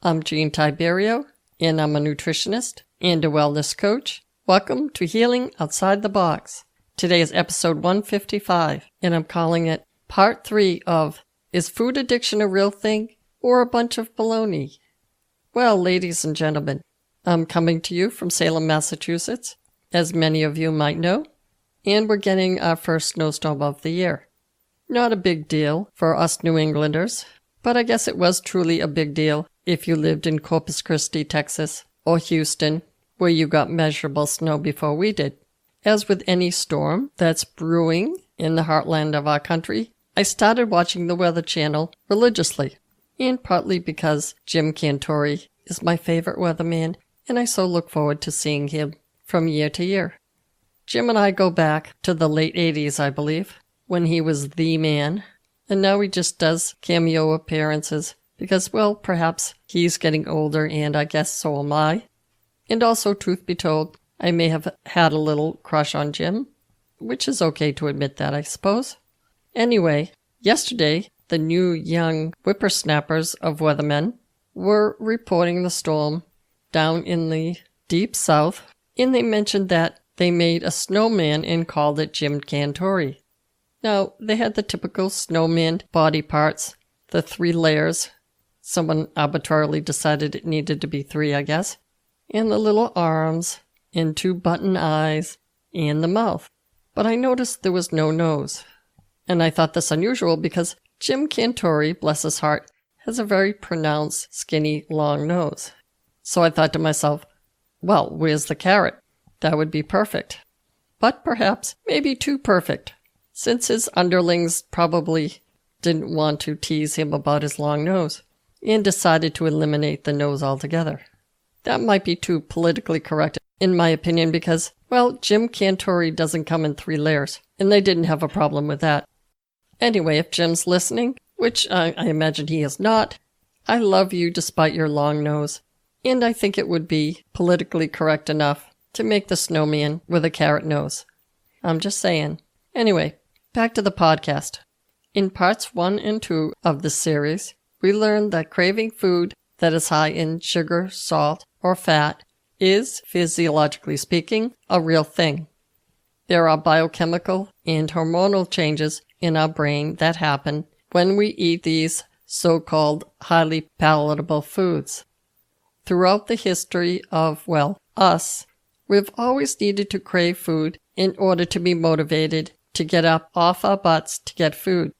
I'm Jean Tiberio, and I'm a nutritionist and a wellness coach. Welcome to Healing Outside the Box. Today is episode 155, and I'm calling it Part 3 of Is Food Addiction a Real Thing or a Bunch of Baloney? Well, ladies and gentlemen, I'm coming to you from Salem, Massachusetts, as many of you might know, and we're getting our first snowstorm of the year. Not a big deal for us New Englanders, but I guess it was truly a big deal if you lived in Corpus Christi, Texas, or Houston, where you got measurable snow before we did. As with any storm that's brewing in the heartland of our country, I started watching the Weather Channel religiously, and partly because Jim Cantore is my favorite weatherman, and I so look forward to seeing him from year to year. Jim and I go back to the late 80s, I believe, when he was the man, and now he just does cameo appearances because, well, perhaps he's getting older, and I guess so am I. And also, truth be told, I may have had a little crush on Jim, which is okay to admit that, I suppose. Anyway, yesterday, the new young whippersnappers of weathermen were reporting the storm down in the deep south, and they mentioned that they made a snowman and called it Jim Cantore. Now, they had the typical snowman body parts, the 3 layers. Someone arbitrarily decided it needed to be 3, I guess. And the little arms, and 2 button eyes, and the mouth. But I noticed there was no nose. And I thought this unusual because Jim Cantore, bless his heart, has a very pronounced, skinny, long nose. So I thought to myself, well, where's the carrot? That would be perfect. But perhaps maybe too perfect, since his underlings probably didn't want to tease him about his long nose, and decided to eliminate the nose altogether. That might be too politically correct, in my opinion, because, well, Jim Cantore doesn't come in 3 layers, and they didn't have a problem with that. Anyway, if Jim's listening, which I imagine he is not, I love you despite your long nose, and I think it would be politically correct enough to make the snowman with a carrot nose. I'm just saying. Anyway, back to the podcast. In parts 1 and 2 of this series, we learned that craving food that is high in sugar, salt, or fat is, physiologically speaking, a real thing. There are biochemical and hormonal changes in our brain that happen when we eat these so-called highly palatable foods. Throughout the history of, well, us, we've always needed to crave food in order to be motivated to get up off our butts to get food.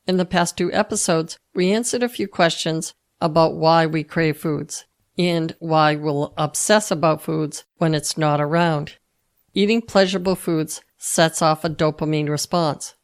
In the past 2 episodes, we answered a few questions about why we crave foods and why we'll obsess about foods when it's not around. Eating pleasurable foods sets off a dopamine response,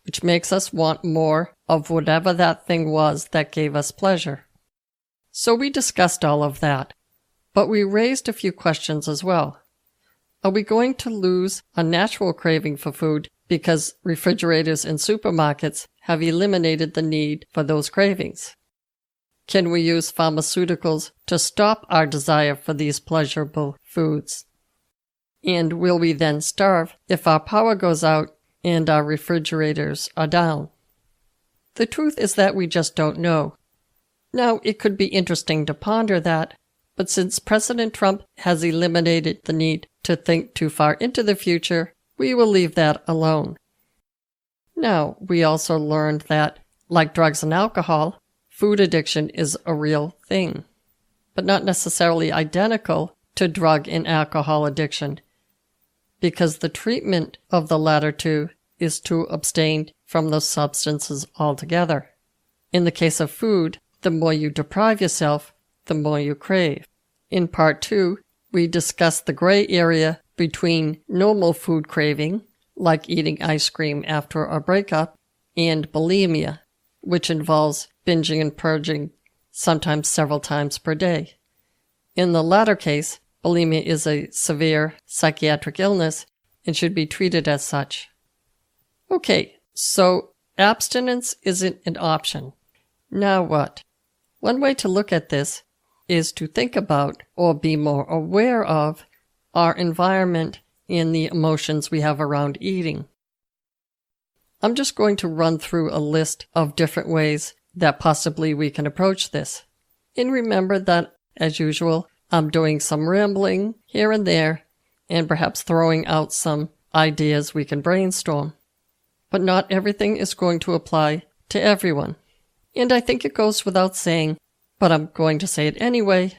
which makes us want more of whatever that thing was that gave us pleasure. So we discussed all of that, but we raised a few questions as well. Are we going to lose a natural craving for food because refrigerators and supermarkets have eliminated the need for those cravings? Can we use pharmaceuticals to stop our desire for these pleasurable foods? And will we then starve if our power goes out and our refrigerators are down? The truth is that we just don't know. Now, it could be interesting to ponder that, but since President Trump has eliminated the need to think too far into the future, we will leave that alone. Now, we also learned that, like drugs and alcohol, food addiction is a real thing, but not necessarily identical to drug and alcohol addiction, because the treatment of the latter 2 is to abstain from those substances altogether. In the case of food, the more you deprive yourself, the more you crave. In part 2, we discussed the gray area between normal food craving, like eating ice cream after a breakup, and bulimia, which involves binging and purging, sometimes several times per day. In the latter case, bulimia is a severe psychiatric illness and should be treated as such. Okay, so abstinence isn't an option. Now what? One way to look at this is to think about or be more aware of our environment and the emotions we have around eating. I'm just going to run through a list of different ways that possibly we can approach this. And remember that, as usual, I'm doing some rambling here and there, and perhaps throwing out some ideas we can brainstorm. But not everything is going to apply to everyone. And I think it goes without saying, but I'm going to say it anyway,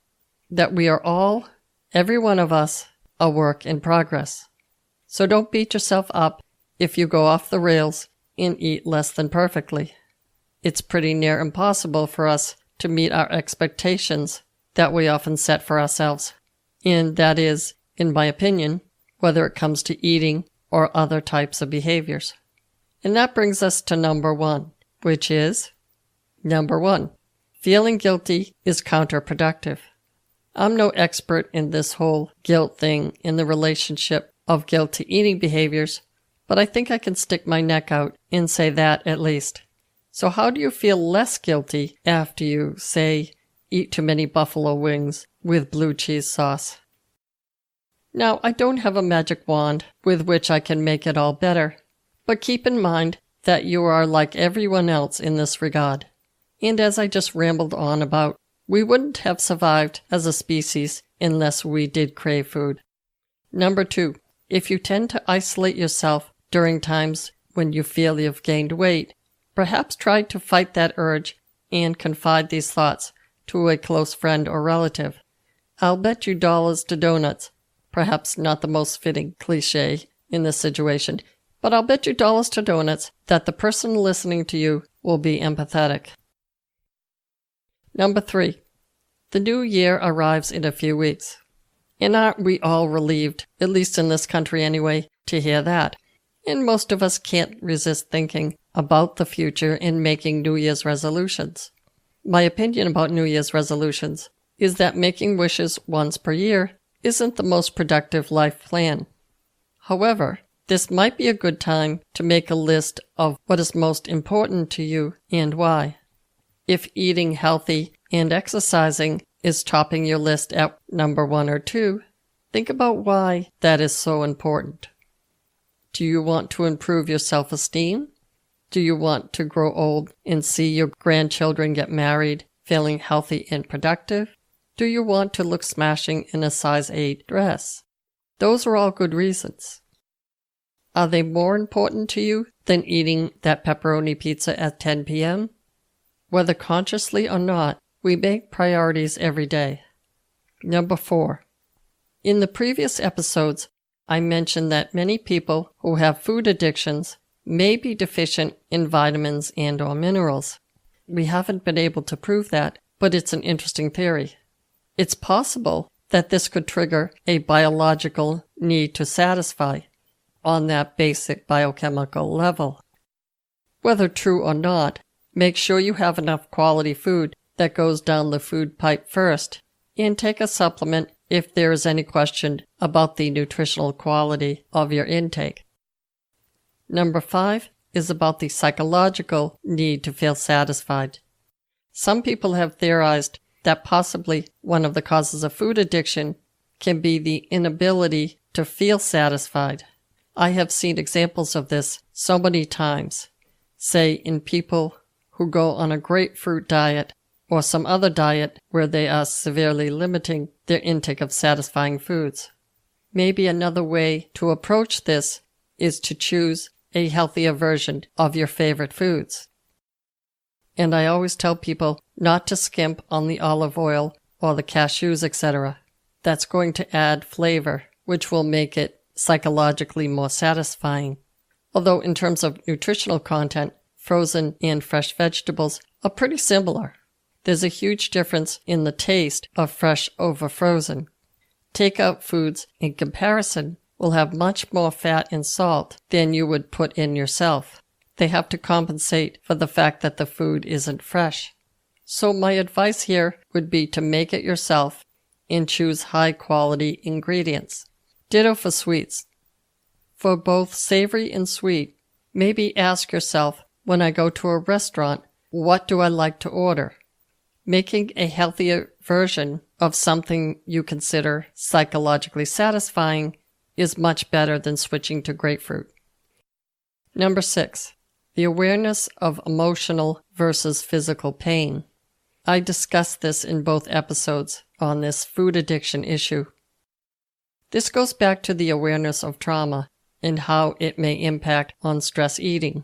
that we are all, every one of us, a work in progress. So don't beat yourself up if you go off the rails and eat less than perfectly. It's pretty near impossible for us to meet our expectations that we often set for ourselves. And that is, in my opinion, whether it comes to eating or other types of behaviors. And that brings us to number 1, which is, number 1, feeling guilty is counterproductive. I'm no expert in this whole guilt thing in the relationship of guilt to eating behaviors, but I think I can stick my neck out and say that at least. So how do you feel less guilty after you, say, eat too many buffalo wings with blue cheese sauce? Now, I don't have a magic wand with which I can make it all better, but keep in mind that you are like everyone else in this regard. And as I just rambled on about, we wouldn't have survived as a species unless we did crave food. Number 2, if you tend to isolate yourself during times when you feel you've gained weight, perhaps try to fight that urge and confide these thoughts to a close friend or relative. I'll bet you dollars to donuts, perhaps not the most fitting cliche in this situation, but I'll bet you dollars to donuts that the person listening to you will be empathetic. Number 3, the new year arrives in a few weeks. And aren't we all relieved, at least in this country anyway, to hear that? And most of us can't resist thinking about the future and making New Year's resolutions. My opinion about New Year's resolutions is that making wishes once per year isn't the most productive life plan. However, this might be a good time to make a list of what is most important to you and why. If eating healthy and exercising is topping your list at number 1 or 2, think about why that is so important. Do you want to improve your self-esteem? Do you want to grow old and see your grandchildren get married, feeling healthy and productive? Do you want to look smashing in a size 8 dress? Those are all good reasons. Are they more important to you than eating that pepperoni pizza at 10 p.m.? Whether consciously or not, we make priorities every day. Number 4. In the previous episodes, I mentioned that many people who have food addictions may be deficient in vitamins and/or minerals. We haven't been able to prove that, but it's an interesting theory. It's possible that this could trigger a biological need to satisfy on that basic biochemical level. Whether true or not, make sure you have enough quality food that goes down the food pipe first, and take a supplement if there is any question about the nutritional quality of your intake. Number 5 is about the psychological need to feel satisfied. Some people have theorized that possibly one of the causes of food addiction can be the inability to feel satisfied. I have seen examples of this so many times, say in people who go on a grapefruit diet or some other diet where they are severely limiting their intake of satisfying foods. Maybe another way to approach this is to choose a healthier version of your favorite foods. And I always tell people not to skimp on the olive oil or the cashews, etc. That's going to add flavor, which will make it psychologically more satisfying. Although in terms of nutritional content, frozen and fresh vegetables are pretty similar. There's a huge difference in the taste of fresh over frozen. Takeout foods, in comparison, will have much more fat and salt than you would put in yourself. They have to compensate for the fact that the food isn't fresh. So my advice here would be to make it yourself and choose high-quality ingredients. Ditto for sweets. For both savory and sweet, maybe ask yourself, when I go to a restaurant, what do I like to order? Making a healthier version of something you consider psychologically satisfying is much better than switching to grapefruit. Number 6, the awareness of emotional versus physical pain. I discussed this in both episodes on this food addiction issue. This goes back to the awareness of trauma and how it may impact on stress eating.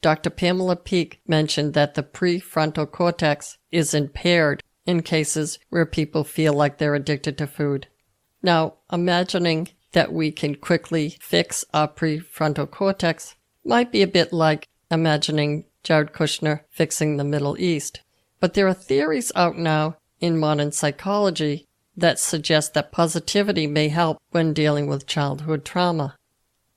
Dr. Pamela Peeke mentioned that the prefrontal cortex is impaired in cases where people feel like they're addicted to food. Now, imagining that we can quickly fix our prefrontal cortex might be a bit like imagining Jared Kushner fixing the Middle East. But there are theories out now in modern psychology that suggest that positivity may help when dealing with childhood trauma.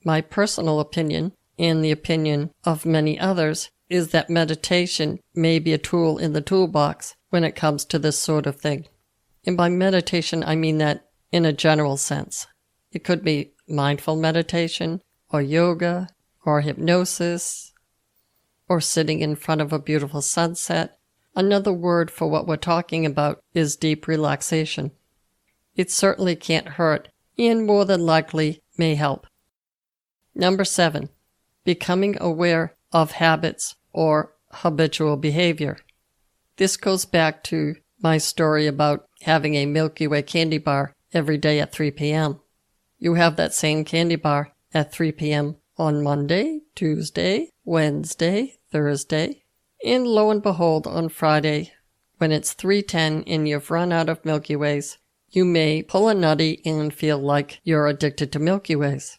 My personal opinion, and the opinion of many others, is that meditation may be a tool in the toolbox when it comes to this sort of thing. And by meditation, I mean that in a general sense. It could be mindful meditation, or yoga, or hypnosis, or sitting in front of a beautiful sunset. Another word for what we're talking about is deep relaxation. It certainly can't hurt, and more than likely may help. Number 7, becoming aware of habits or habitual behavior. This goes back to my story about having a Milky Way candy bar every day at 3 p.m. You have that same candy bar at 3 p.m. on Monday, Tuesday, Wednesday, Thursday, and lo and behold, on Friday, when it's 3:10 and you've run out of Milky Ways, you may pull a nutty and feel like you're addicted to Milky Ways.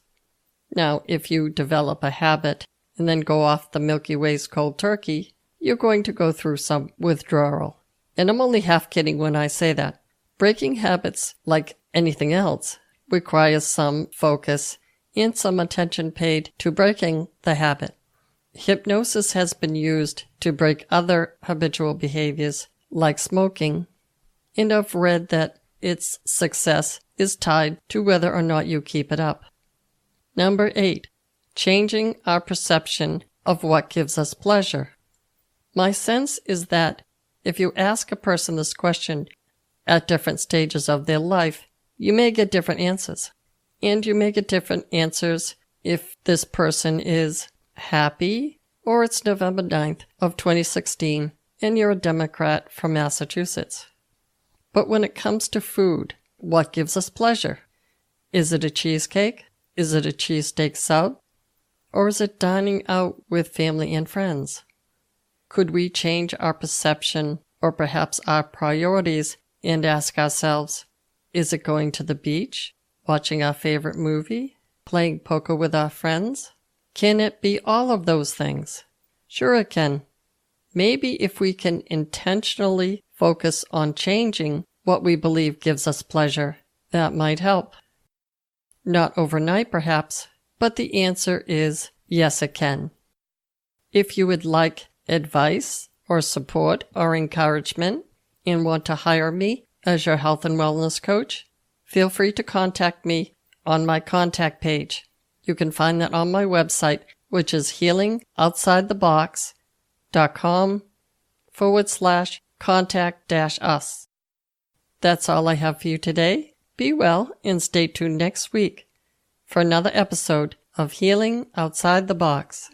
Now, if you develop a habit and then go off the Milky Ways cold turkey, you're going to go through some withdrawal. And I'm only half kidding when I say that. Breaking habits, like anything else, requires some focus and some attention paid to breaking the habit. Hypnosis has been used to break other habitual behaviors, like smoking, and I've read that its success is tied to whether or not you keep it up. Number 8, changing our perception of what gives us pleasure. My sense is that if you ask a person this question at different stages of their life, you may get different answers. And you may get different answers if this person is happy or it's November 9th of 2016 and you're a Democrat from Massachusetts. But when it comes to food, what gives us pleasure? Is it a cheesecake? Is it a cheesesteak sub? Or is it dining out with family and friends? Could we change our perception or perhaps our priorities and ask ourselves, is it going to the beach, watching our favorite movie, playing poker with our friends? Can it be all of those things? Sure it can. Maybe if we can intentionally focus on changing what we believe gives us pleasure, that might help. Not overnight perhaps, but the answer is yes it can. If you would like advice or support or encouragement and want to hire me as your health and wellness coach, feel free to contact me on my contact page. You can find that on my website, which is healingoutsidethebox.com/contact-us. That's all I have for you today. Be well and stay tuned next week for another episode of Healing Outside the Box.